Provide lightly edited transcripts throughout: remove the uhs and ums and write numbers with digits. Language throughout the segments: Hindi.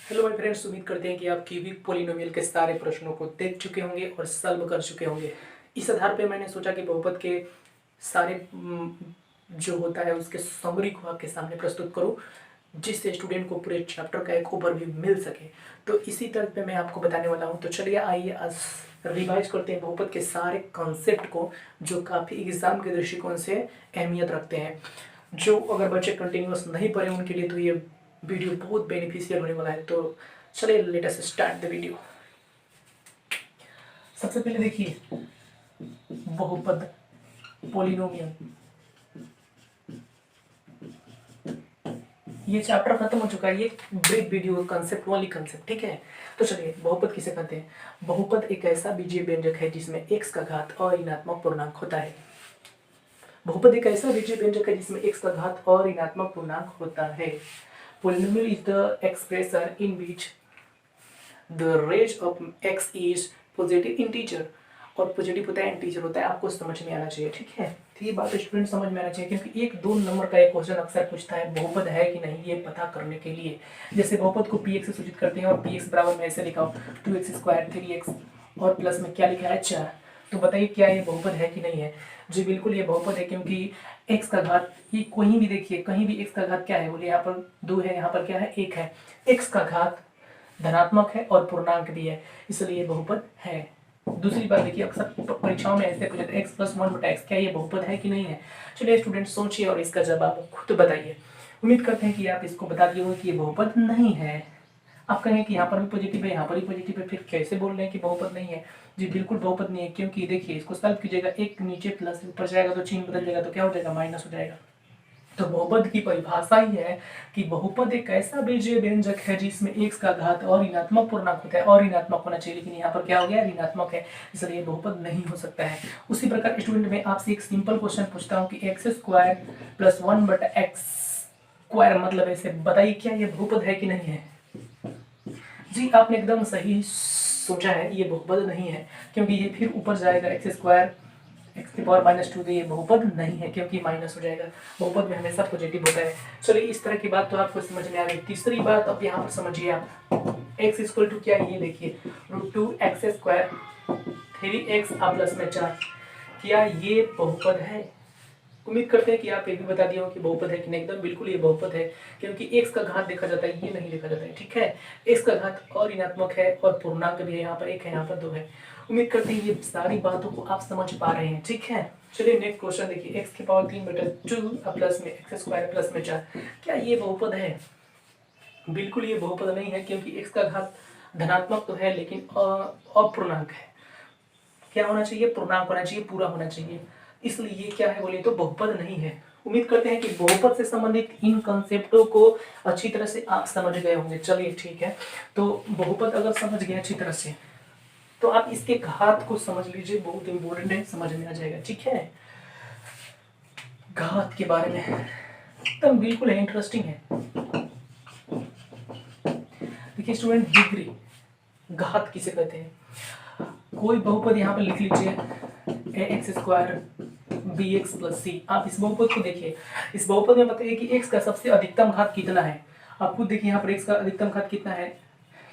हेलो माय फ्रेंड्स, उम्मीद करते हैं कि आप क्यूबिक पोलिनोमियल के सारे प्रश्नों को देख चुके होंगे और सॉल्व कर चुके होंगे। इस आधार पे मैंने सोचा कि बहुपद के सारे जो होता है उसके समरी को आपके सामने प्रस्तुत करूं, जिससे स्टूडेंट को पूरे चैप्टर का एक ओवरव्यू मिल सके। तो इसी तरह पे मैं आपको बताने वाला हूं। तो चलिए आइए आज रिवाइज करते हैं बहुपद के सारे कॉन्सेप्ट को, जो काफ़ी एग्जाम के दृष्टिकोण से अहमियत रखते हैं। जो अगर बच्चे कंटिन्यूअस नहीं पढ़े उनके लिए तो ये वीडियो बहुत बेनिफिशियल होने वाला है। तो चलिए let us start the video. सबसे पहले देखिए बहुपद पोलिनोमियल, ये चैप्टर खत्म हो चुका है। ये ब्रीफ वीडियो कंसेप्ट वाली कंसेप्ट, ठीक है। तो चलिए बहुपद किसे कहते हैं। बहुपद एक ऐसा बीजीय व्यंजक है जिसमें x का घात अऋणात्मक पूर्णांक होता है। बहुपद एक ऐसा बीजीय व्यंजक है जिसमें x का घात अऋणात्मक पूर्णांक होता है। Polynomial is the expression in which the range of x is positive integer, और पॉजिटिव होता है इंटीजर होता है। आपको समझ में आना चाहिए, ठीक है। तो ये बात स्टूडेंट समझ में आना चाहिए, क्योंकि एक दो नंबर का एक क्वेश्चन अक्सर पूछता है बहुपद है कि नहीं, ये पता करने के लिए। जैसे बहुपद को px से सूचित करते हैं और px बराबर में ऐसे लिखा हो 2x स्क्वायर 3x और प्लस में क्या लिखा है 4। तो बताइए क्या ये बहुपद है कि नहीं है। जी बिल्कुल ये बहुपद है, क्योंकि x का घात, ये कहीं भी देखिए, कहीं भी x का घात क्या है, बोलिए यहाँ पर 2 है, यहाँ पर क्या है 1 है। x का घात धनात्मक है और पूर्णांक भी है, इसलिए बहुपद है। दूसरी बात देखिए, अक्सर परीक्षाओं में ऐसे पूछते हैं x प्लस 1/x, क्या ये बहुपद है कि नहीं है। चलिए स्टूडेंट सोचिए और इसका जवाब खुद बताइए। उम्मीद करते हैं कि आप इसको बता दिए होंगे कि ये बहुपद नहीं है। आप कहेंगे कि यहाँ पर भी पॉजिटिव है, यहाँ पर भी पॉजिटिव है, फिर कैसे बोल रहे हैं कि बहुपद नहीं है। जी बिल्कुल बहुपद नहीं है, क्योंकि देखिए इसको सॉल्व कीजिएगा, एक नीचे प्लस ऊपर जाएगा तो चिन्ह बदल जाएगा, तो क्या हो जाएगा माइनस हो जाएगा। तो बहुपद की परिभाषा ही है कि बहुपद एक ऐसा बीजीय व्यंजक है जिसमें x का घात और ऋणात्मक पूर्णांक होता है, और ऋणात्मक होना चाहिए, लेकिन यहाँ पर क्या हो गया ऋणात्मक है, इसलिए बहुपद नहीं हो सकता है। उसी प्रकार स्टूडेंट मैं आपसे एक सिंपल क्वेश्चन पूछता हूँ कि x square plus 1/x square मतलब ऐसे, बताइए क्या ये बहुपद है कि नहीं है। जी आपने एकदम सही सोचा है, ये बहुपद नहीं है, क्योंकि ये फिर ऊपर जाएगा x स्क्वायर x की पावर -2, तो ये बहुपद नहीं है, क्योंकि माइनस हो जाएगा। बहुपद में हमेशा पॉजिटिव होता है। चलिए इस तरह की बात तो आपको समझ में आ गई। तीसरी बात अब यहाँ पर समझिए आप, x इक्वल टू क्या है, ये देखिए √2x स्क्वायर 3x प्लस में 4, क्या ये बहुपद है। उम्मीद करते हैं कि आप ये भी बता दिए हो कि बहुपद है कि नहीं। एकदम बिल्कुल ये बहुपद है, क्योंकि x का घात देखा जाता है, ये नहीं देखा जाता है, ठीक है। x का घात और ऋणात्मक है और पूर्णांक भी है, यहाँ पर 1 है, यहाँ पर 2 है। उम्मीद करते हैं ये सारी बातों को आप समझ पा रहे हैं, ठीक है। चलिए नेक्स्ट क्वेश्चन देखिए, x की पावर 3/2 प्लस में x स्क्वायर प्लस में 4, क्या ये बहुपद है। बिल्कुल ये बहुपद नहीं है, क्योंकि x का घात धनात्मक तो है लेकिन अपूर्णांक है। क्या होना चाहिए, पूर्णांक होना चाहिए, पूरा होना चाहिए, इसलिए ये क्या है बोले तो बहुपद नहीं है। उम्मीद करते हैं कि बहुपद से संबंधित इन कंसेप्टों को अच्छी तरह से आप समझ गए होंगे। चलिए ठीक है, तो बहुपद अगर समझ गए अच्छी तरह से, तो आप इसके घात को समझ लीजिए, बहुत इंपॉर्टेंट है, समझ में आ जाएगा, ठीक है। घात के बारे में एकदम बिल्कुल है, इंटरेस्टिंग है। देखिए स्टूडेंट, डिग्री घात किसे कहते हैं। कोई बहुपद यहाँ पर लिख लीजिए ax square bx plus c। आप इस बहुपद को देखिए, इस बहुपद में बताइए कि x का सबसे अधिकतम घात कितना है। आप खुद देखिए यहाँ पर x का अधिकतम घात कितना है।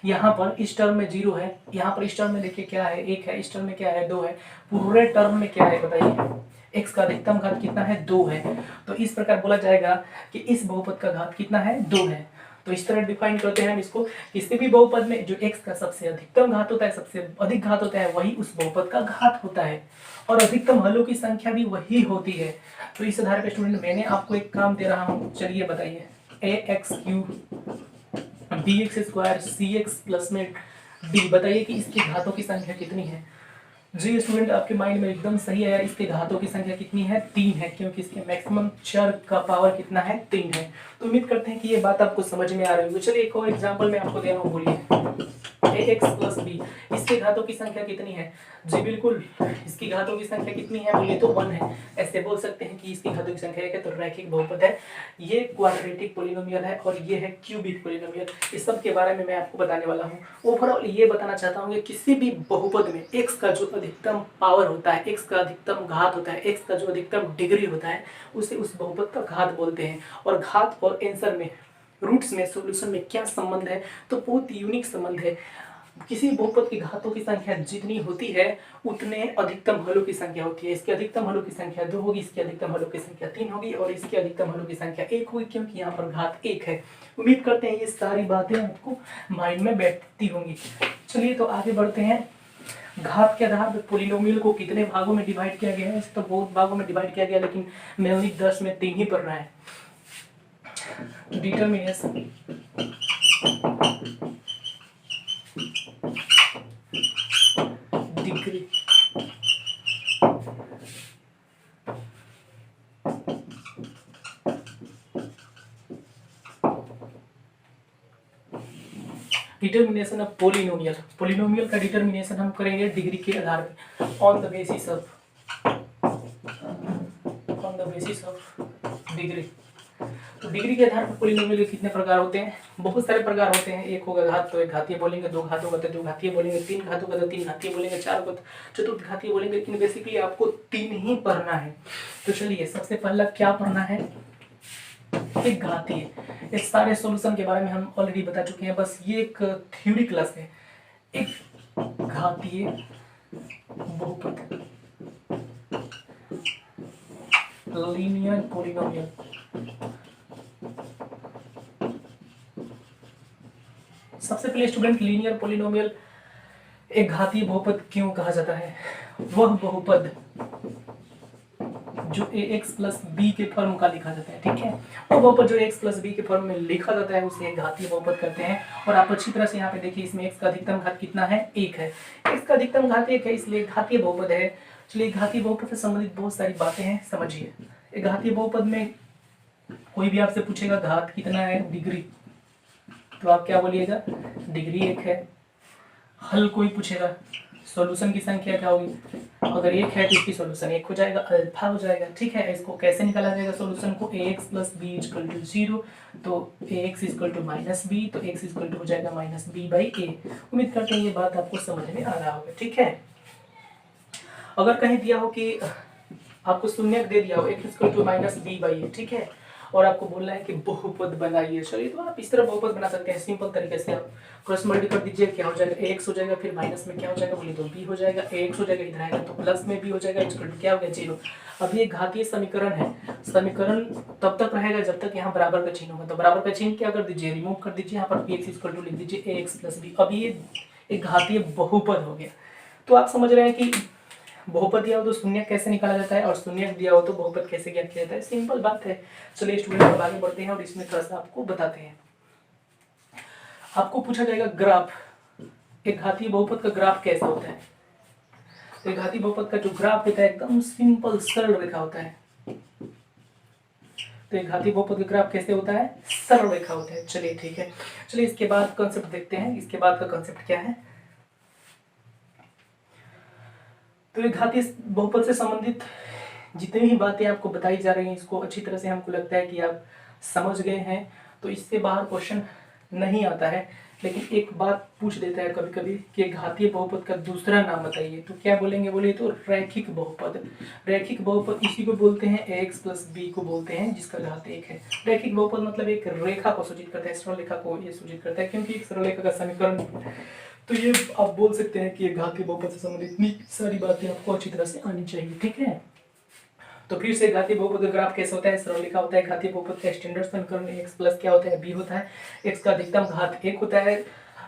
यहाँ पर इस टर्म में 0 है, यहाँ पर इस टर्म में देखिए क्या है 1 है, इस टर्म में क्या है 2 है, पूरे टर्म में क्या है बताइए, x का अधिकतम घात कितना है 2 है। तो इस प्रकार बोला जाएगा कि इस बहुपद का घात कितना है 2 है। तो इस तरह डिफाइन करते हैं हम इसको, किसी भी बहुपद में जो x का सबसे अधिकतम घात होता है, सबसे अधिक घात होता है, वही उस बहुपद का घात होता है, और अधिकतम हलों की संख्या भी वही होती है। तो इस आधार पर स्टूडेंट मैंने आपको एक काम दे रहा हूँ, चलिए बताइए ax³ bx square cx plus में d, बताइए कि इसकी घातों की संख्या कितनी है। जी स्टूडेंट आपके माइंड में एकदम सही आया, इसके घातों की संख्या कितनी है 3 है, क्योंकि इसके मैक्सिमम चर का पावर कितना है 3 है। तो उम्मीद करते हैं कि ये बात आपको समझ में आ रही होगी। चलिए एक और एग्जांपल मैं आपको दे रहा हूँ, बोलिए ax प्लस b, इसके घातों की संख्या कितनी है। जी बिल्कुल, इसकी घातों की संख्या कितनी है बोलिए तो 1 है। ऐसे बोल सकते हैं कि इसकी घातों की संख्या है, तो रैखिक बहुपद है, ये क्वाड्रेटिक पोलिनोमियल है, और ये है क्यूबिक पोलिनोमियल। इस सब के बारे में मैं आपको बताने वाला हूँ। ओवरऑल ये बताना चाहता हूँ कि किसी भी बहुपद में x का जो अधिकतम पावर होता है, x का अधिकतम घात होता है, x का जो अधिकतम डिग्री होता है, उसे उस बहुपद का घात बोलते हैं। और घात और आंसर में रूट्स में सॉल्यूशन में क्या संबंध है, तो बहुत यूनिक संबंध है। किसी बहुपद की घातों की संख्या जितनी होती है उतने अधिकतम हलों की संख्या होती है। इसकी अधिकतम हलों की संख्या 2 होगी, इसकी अधिकतम हलों की संख्या 3 होगी और इसकी अधिकतम हलों की संख्या 1 होगी, क्योंकि यहाँ पर घात 1 है। उम्मीद करते हैं ये सारी बातें आपको माइंड में बैठती होंगी। चलिए तो आगे बढ़ते हैं। घात के आधार पर पोलिनोमियल को कितने भागों में डिवाइड किया गया है? इसे तो बहुत भागों में डिवाइड किया गया, लेकिन मेनली 10 में 3 ही पढ़ रहा है। Determination, degree, determination of polynomial. Polynomial का डिटर्मिनेशन हम करेंगे डिग्री के आधार पे, on the basis of degree. तो डिग्री के आधार पर पोलिनोमियल के कितने प्रकार होते हैं? बहुत सारे प्रकार होते हैं। एक होगा घात, तो एक घातीय बोलेंगे, दो घात होगा तो दो घातीय बोलेंगे, तीन घात होगा तो तीन घातीय बोलेंगे, चार होगा तो चतुर्थ घातीय बोलेंगे, लेकिन बेसिकली आपको 3 ही पढ़ना है। तो चलिए सबसे पहला क्या पढ़ना है? एक घातीय। इस सारे सॉल्यूशन के बारे में हम ऑलरेडी बता चुके हैं, बस ये एक थ्योरी क्लास है। एक घातीय बहुपद, लीनियर पॉलिनोमियल। सबसे पहले स्टूडेंट, लीनियर पॉलिनोमियल एक घातीय बहुपद क्यों कहा जाता है? वह बहुपद जो ax प्लस बी के फॉर्म का लिखा जाता है, ठीक है, वो बहुपद जो ax प्लस बी के फॉर्म में लिखा जाता है उसे एक घातीय बहुपद कहते हैं। और आप अच्छी तरह से यहाँ पे देखिए, इसमें x का अधिकतम घात कितना है? 1 है। x का अधिकतम घात 1 है, इसलिए घातीय बहुपद है। चलिए घातीय बहुपद से संबंधित बहुत सारी बातें हैं, समझिए। एक घातीय बहुपद में कोई भी आपसे पूछेगा घात कितना है, डिग्री, तो आप क्या बोलिएगा? डिग्री 1 है। हल कोई पूछेगा, सॉल्यूशन की संख्या क्या होगी? अगर 1 है तो इसकी सॉल्यूशन 1 हो जाएगा, अल्फा हो जाएगा, ठीक है। इसको कैसे निकाला जाएगा सॉल्यूशन को? ax plus B equal to 0, तो ax equal to minus B, तो x इक्वल टू हो जाएगा माइनस बी बाई ए। उम्मीद करते हैं ये बात आपको समझ में आ रहा होगा, ठीक है। अगर कहीं दिया हो कि आपको शून्य दे दिया हो x equal to minus B by A, ठीक है, और आपको बोलना है कि बहुपद बनाइए, चलिए तो आप इस तरह बहुपद बना सकते हैं सिंपल तरीके से। आप क्रॉस मल्टी कर दीजिए, क्या हो जाएगा? ax हो जाएगा, फिर माइनस में क्या हो जाएगा बोलिए तो b हो जाएगा, ax हो जाएगा, इधर आएगा तो प्लस में b हो जाएगा, इक्वल टू क्या हो गया? 0। अब ये घातीय समीकरण है, समीकरण तब तक रहेगा जब तक यहाँ बराबर का चिन्ह होगा। तो बराबर का चिन्ह क्या कर दीजिए? रिमूव कर दीजिए, यहाँ पर px इक्वल टू लिख दीजिए ax प्लस b। अब ये एक घातीय बहुपद हो गया। तो आप समझ रहे हैं कि बहुपद दिया हो तो शून्य कैसे निकाला जाता है और शून्य दिया हो तो बहुपद कैसे ज्ञात किया जाता है, सिंपल बात है। चलिए स्टूडेंट अब आगे बढ़ते हैं और इसमें थोड़ा सा आपको बताते हैं। आपको पूछा जाएगा ग्राफ, एक घातीय बहुपद का ग्राफ कैसा होता है? एक घातीय बहुपद का जो ग्राफ होता है एकदम सिंपल सरल रेखा होता है। तो एक घातीय बहुपद का ग्राफ कैसे होता है? सरल रेखा होता है। चलिए ठीक है, चलिए इसके बाद कॉन्सेप्ट देखते हैं। इसके बाद का कॉन्सेप्ट क्या है? तो एक घातीय बहुपद से संबंधित जितनी भी बातें आपको बताई जा रही हैं, इसको अच्छी तरह से हमको लगता है कि आप समझ गए हैं। तो इससे बाहर क्वेश्चन नहीं आता है, लेकिन एक बात पूछ देता है कभी कभी कि घातीय बहुपद का दूसरा नाम बताइए, तो क्या बोलेंगे? बोलिए तो रैखिक बहुपद। रैखिक बहुपद इसी को बोलते हैं, ax प्लस बी को बोलते हैं, जिसका घात 1 है। रैखिक बहुपद मतलब एक रेखा को सूचित करता है, सरल रेखा को ये सूचित करता है, क्योंकि एक सरल रेखा का समीकरण। तो ये आप बोल सकते हैं कि एक घातीय बहुपद से संबंधित इतनी सारी बातें आपको अच्छी तरह से आनी चाहिए, ठीक है। तो फिर से घातीय बहुपद का ग्राफ कैसे होता है? सरल रेखा होता है। घातीय बहुपद का स्टैंडर्ड समीकरण x प्लस क्या होता है? b होता है। x का अधिकतम घात 1 होता है,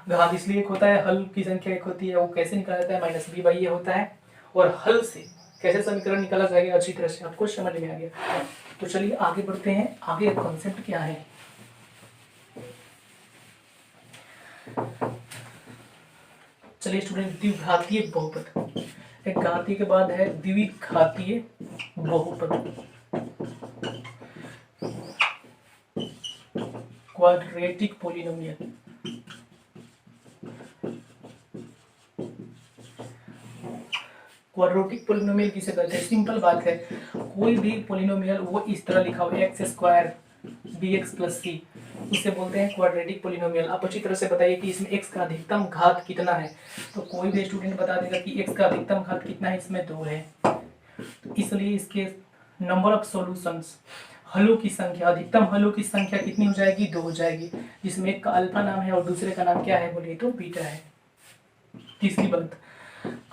घात इसलिए 1 होता है, हल की संख्या 1 होती है, वो कैसे निकाला जाता है? माइनस बी बाई ए होता है। और हल से कैसे समीकरण निकाला जाएगा अच्छी तरह से आपको समझ में आ गया। तो चलिए आगे बढ़ते हैं। आगे कॉन्सेप्ट क्या है? चलिए स्टूडेंट, द्विघातीय बहुपद। एक घातीय के बाद है द्विघातीय बहुपद, क्वाड्रेटिक पॉलिनोमियल। क्वाड्रेटिक पॉलिनोमियल किसे कहते हैं? सिंपल बात है, कोई भी पॉलिनोमियल वो इस तरह लिखा हो X square B X plus C, उसे बोलते हैं क्वाड्रेटिक पॉलिनोमियल। आप अच्छी तरह से बताइए कि इसमें x का अधिकतम घात कितना है। तो कोई भी स्टूडेंट बता देगा कि x का अधिकतम घात कितना है, इसमें 2 है। तो इसलिए इसके नंबर ऑफ सॉल्यूशंस, हलों की संख्या, अधिकतम हलों की संख्या कितनी हो जाएगी? 2 हो जाएगी, जिसमें एक का अल्फा नाम है और दूसरे का नाम क्या है बोलिए तो बीटा है। तीसरी बात,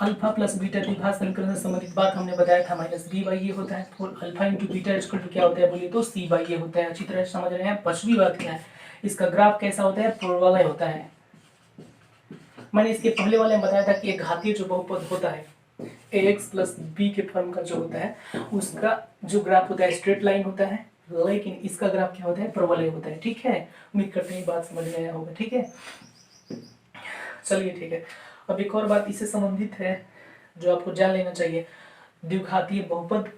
अल्फा प्लस बीटा द्विघात समीकरण से संबंधित बात हमने बताया था, माइनस बी बाई ए होता है, और alpha into beta equal to क्या होता है बोलिए तो सी बाई ए होता है। अच्छी तरह से समझ रहे हैं। पांचवी बात क्या है, इसका ग्राफ कैसा होता है? परवलय होता है। मैंने इसके पहले वाले में बताया था कि एक घातीय जो बहुपद होता है ax प्लस बी के फॉर्म का जो होता है उसका जो ग्राफ होता है स्ट्रेट लाइन होता है, लेकिन इसका ग्राफ क्या होता है? परवलय होता है। ठीक है, उम्मीद करते हैं बात समझ में आया होगा। ठीक है, चलिए ठीक है। अब एक और बात इससे संबंधित है जो आपको जान लेना चाहिए, द्विघातीय बहुपद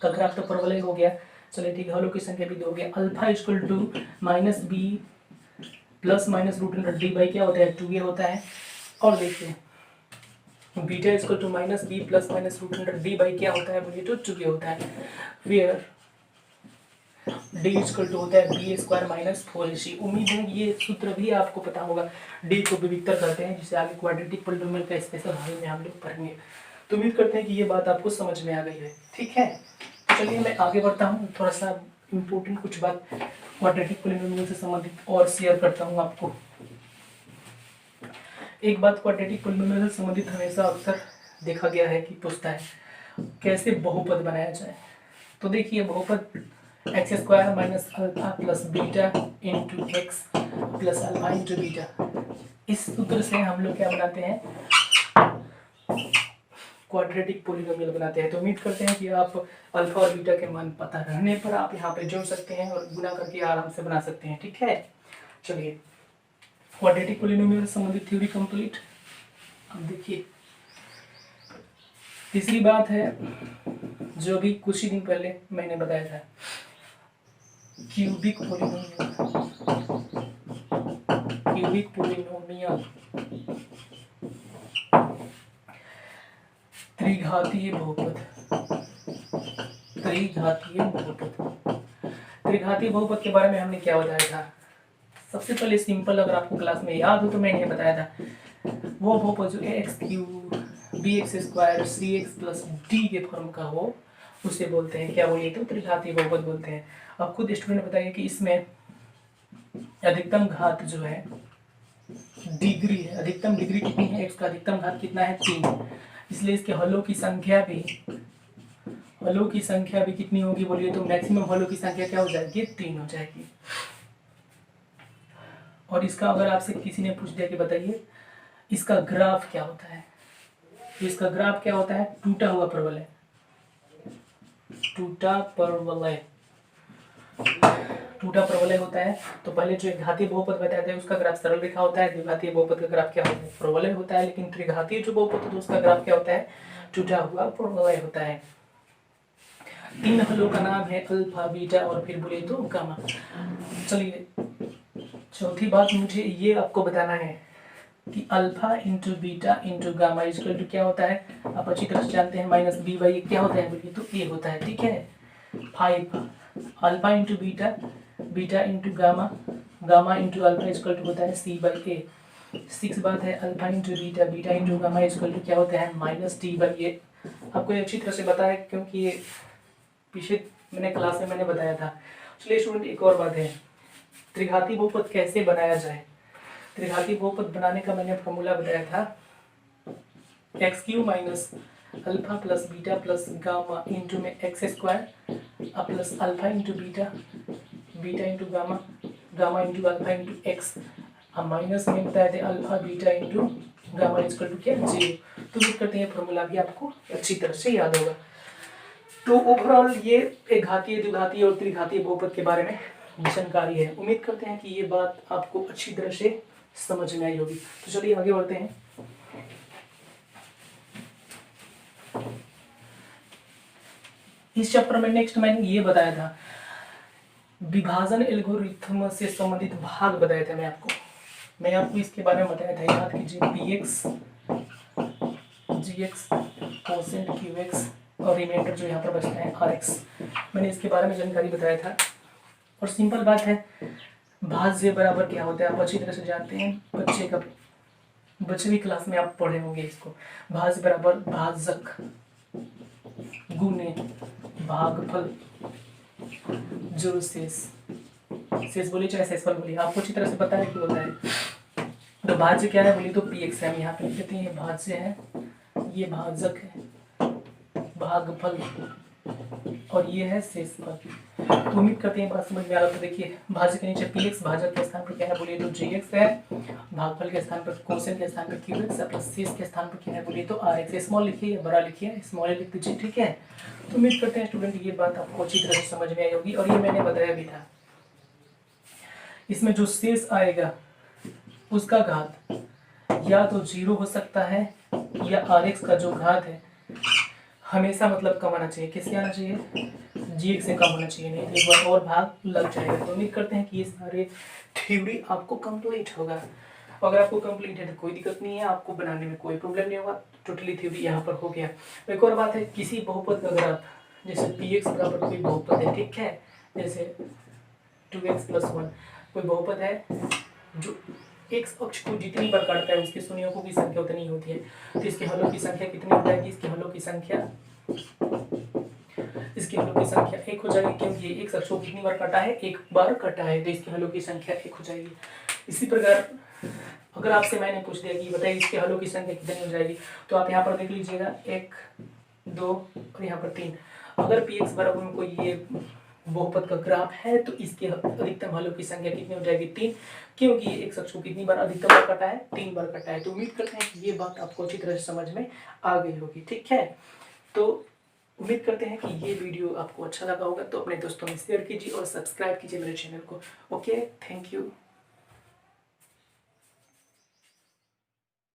का ग्राफ तो परवलय हो गया। चलिए ठीक है, हलों की संख्या भी 2 हो गया। Alpha equal to minus B plus minus root under D by क्या होता है? 2a होता है। और देखिए beta equal to minus B plus minus root under D by क्या होता है बोलिए तो 2a होता है। वेयर डी इक्वल टू होता है बी स्क्वायर माइनस 4ac। उम्मीद है ये सूत्र भी आपको पता होगा। डी को विविक्तर करते हैं, जिसे आगे क्वाड्रेटिक पोलिनोमियल का स्पेशल भाग में हम लोग पढ़ेंगे। तो उम्मीद करते हैं कि ये बात आपको समझ में आ गई है। ठीक है, तो चलिए मैं आगे बढ़ता हूँ, थोड़ा सा इम्पोर्टेंट कुछ बात क्वाड्रेटिक पोलिनोमियल से संबंधित और शेयर करता हूँ आपको। एक बात क्वाड्रेटिक पोलिनोमियल से संबंधित हमेशा अक्सर देखा गया है कि पूछता है कैसे बहुपद बनाया जाए। तो देखिए बहुपद x square minus alpha plus beta into x plus alpha into beta, इस सूत्र से हम लोग क्या बनाते हैं? क्वाड्रेटिक पोलिनोमियल बनाते हैं। तो उम्मीद करते हैं कि आप अल्फा और बीटा के मान पता रहने पर आप यहाँ पे जोड़ सकते हैं और गुना करके आराम से बना सकते हैं। ठीक है, चलिए क्वाड्रेटिक पोलिनोमियल से संबंधित थ्योरी कंप्लीट। अब देखिए तीसरी बात है जो भी कुछ ही दिन पहले मैंने बताया था, क्यूबिक पोलिनोमियल। क्यूबिक पोलिनोमियल त्रिघातीय बहुपद। त्रिघातीय बहुपद, त्रिघातीय बहुपद के बारे में हमने क्या बताया था? सबसे पहले सिंपल, अगर आपको क्लास में याद हो तो मैंने बताया था, वो बहुपद जो ax cube bx square cx plus D के फॉर्म का हो उसे बोलते हैं क्या बोलिए तो त्रिघातीय बहुपद बोलते हैं। अब खुद स्टूडेंट बताइए कि इसमें अधिकतम घात जो है डिग्री है, अधिकतम डिग्री कितनी है? x का अधिकतम घात कितना है? 3, इसलिए इसके हलों की संख्या भी कितनी होगी बोलिए तो मैक्सिमम हलों की संख्या क्या हो जाएगी? 3 हो जाएगी। और इसका अगर आपसे किसी ने पूछ दिया कि बताइए इसका ग्राफ क्या होता है, तो इसका ग्राफ क्या होता है? टूटा हुआ परवलय। टूटा परवलय होता है। तो पहले जो एक घातीय बहुपद बताया था उसका ग्राफ सरल रेखा होता है, द्विघातीय बहुपद का ग्राफ क्या होता है? परवलय होता है। लेकिन त्रिघातीय जो बहुपद है उसका ग्राफ क्या होता है? टूटा हुआ परवलय होता है। 3 हलों का नाम है अल्फा, बीटा और फिर बोले तो गामा। चलिए चौथी बात मुझे ये आपको बताना है कि alpha into beta into gamma equal to क्या होता है? आप अच्छी तरह से जानते हैं, माइनस बी बाई क्या होता है बोलिए तो ए होता है। ठीक है, 5 alpha into beta, beta into gamma, gamma into alpha equal to होता है सी बाई ए। 6 बात है alpha into beta, beta into gamma equal to क्या होता है? Minus T by A. आपको अच्छी तरह से बताया क्योंकि ये पीछे मैंने क्लास में मैंने बताया था। चलिए स्टूडेंट एक और बात है, त्रिघातीय बहुपद कैसे बनाया जाए? त्रिघातीय बहुपद बनाने का मैंने फॉर्मूला बताया था, X cube minus alpha plus beta plus gamma into में X square plus alpha into beta, beta into gamma, gamma into alpha into X, minus में बताया था alpha beta into gamma equal to क्या? 0। तो उम्मीद करते हैं फॉर्मूला भी आपको अच्छी तरह से याद होगा। तो ओवरऑल ये एक घातीय, द्विघातीय और त्रिघातीय बहुपद के बारे में जानकारी है। उम्मीद करते हैं कि ये बात आपको अच्छी तरह से समझ में आई होगी। तो चलिए आगे बढ़ते हैं। इस चैप्टर में नेक्स्ट मैंने ये बताया था, विभाजन एल्गोरिथम से संबंधित भाग बताए थे मैं आपको इसके बारे में बताया था। याद कीजिए px, gx, कोसेंट qx और रिमाइंडर जो यहाँ पर बचता है rx, मैंने इसके बारे में जानकारी बताया था। और सिंपल बात है, भाज्य बराबर क्या होता है आप अच्छी तरह से जानते हैं, बच्चे क्लास में आप पढ़े होंगे इसको। भाज्य बराबर भाजक गुने भागफल जो शेष बोलिए चाहे शेषफल बोलिए, आपको अच्छी तरह से पता है कि होता है। तो भाज्य क्या है बोलिए तो px है, हम यहाँ पे लिख देते हैं भाज्य है, ये भाजक है, भागफल, और ये है शेषफल। तो उम्मीद करते हैं बात समझ में आ रहा है। तो देखिए भाज्य के नीचे px, भाजक के स्थान पर क्या है बोलिए तो gx है, भागफल के स्थान पर कोसेन के स्थान पर qx है, प्लस शेष के स्थान पर क्या है बोलिए तो rx। स्मॉल लिखिए या बड़ा लिखिए, स्मॉल लिख दीजिए, ठीक है। तो उम्मीद करते हैं स्टूडेंट ये बात आपको अच्छी तरह से समझ में आई होगी, और ये मैंने बताया भी था। इसमें जो शेष आएगा उसका घात या तो 0 हो सकता है, या rx का जो घात है हमेशा मतलब कम आना चाहिए। किससे आना चाहिए? g से कम होना चाहिए, नहीं तो एक बार और भाग लग जाएगा। तो उम्मीद करते हैं कि ये सारे थ्योरी आपको कंप्लीट होगा। अगर आपको कंप्लीट है तो कोई दिक्कत नहीं है, आपको बनाने में कोई प्रॉब्लम नहीं होगा। टोटली थ्योरी यहाँ पर हो गया। एक और बात है, किसी बहुपद अगर आप जैसे px बराबर कोई बहुपद है, ठीक है, जैसे 2x + 1 कोई बहुपद है जो x अक्ष को जितनी बार काटता है उसके शून्यों की संख्या उतनी होती है। तो इसके हलों की संख्या कितनी हो जाएगी? इसके हलों की संख्या 1 हो जाएगी, क्योंकि ये x अक्ष को कितनी बार काटा है? 1 बार काटा है, तो इसके हलों की संख्या 1 हो जाएगी। इसी प्रकार अगर आपसे मैंने पूछ दिया कि बताइए इसके हलों की संख्या कितनी हो जाएगी, तो आप यहाँ पर देख लीजिएगा 1, 2 और यहाँ पर 3। अगर px बराबर में कोई ये बहुपद का ग्राफ है तो इसके अधिकतम हलों की संख्या कितनी हो जाएगी? 3, क्योंकि ये एक अक्ष को कितनी बार अधिकतम बार काटा है? 3 बार काटा है। तो उम्मीद करते हैं कि ये बात आपको अच्छी तरह से समझ में आ गई होगी, ठीक है। तो उम्मीद करते हैं कि ये वीडियो आपको अच्छा लगा होगा, तो अपने दोस्तों में शेयर कीजिए और सब्सक्राइब कीजिए मेरे चैनल को। Okay, thank you.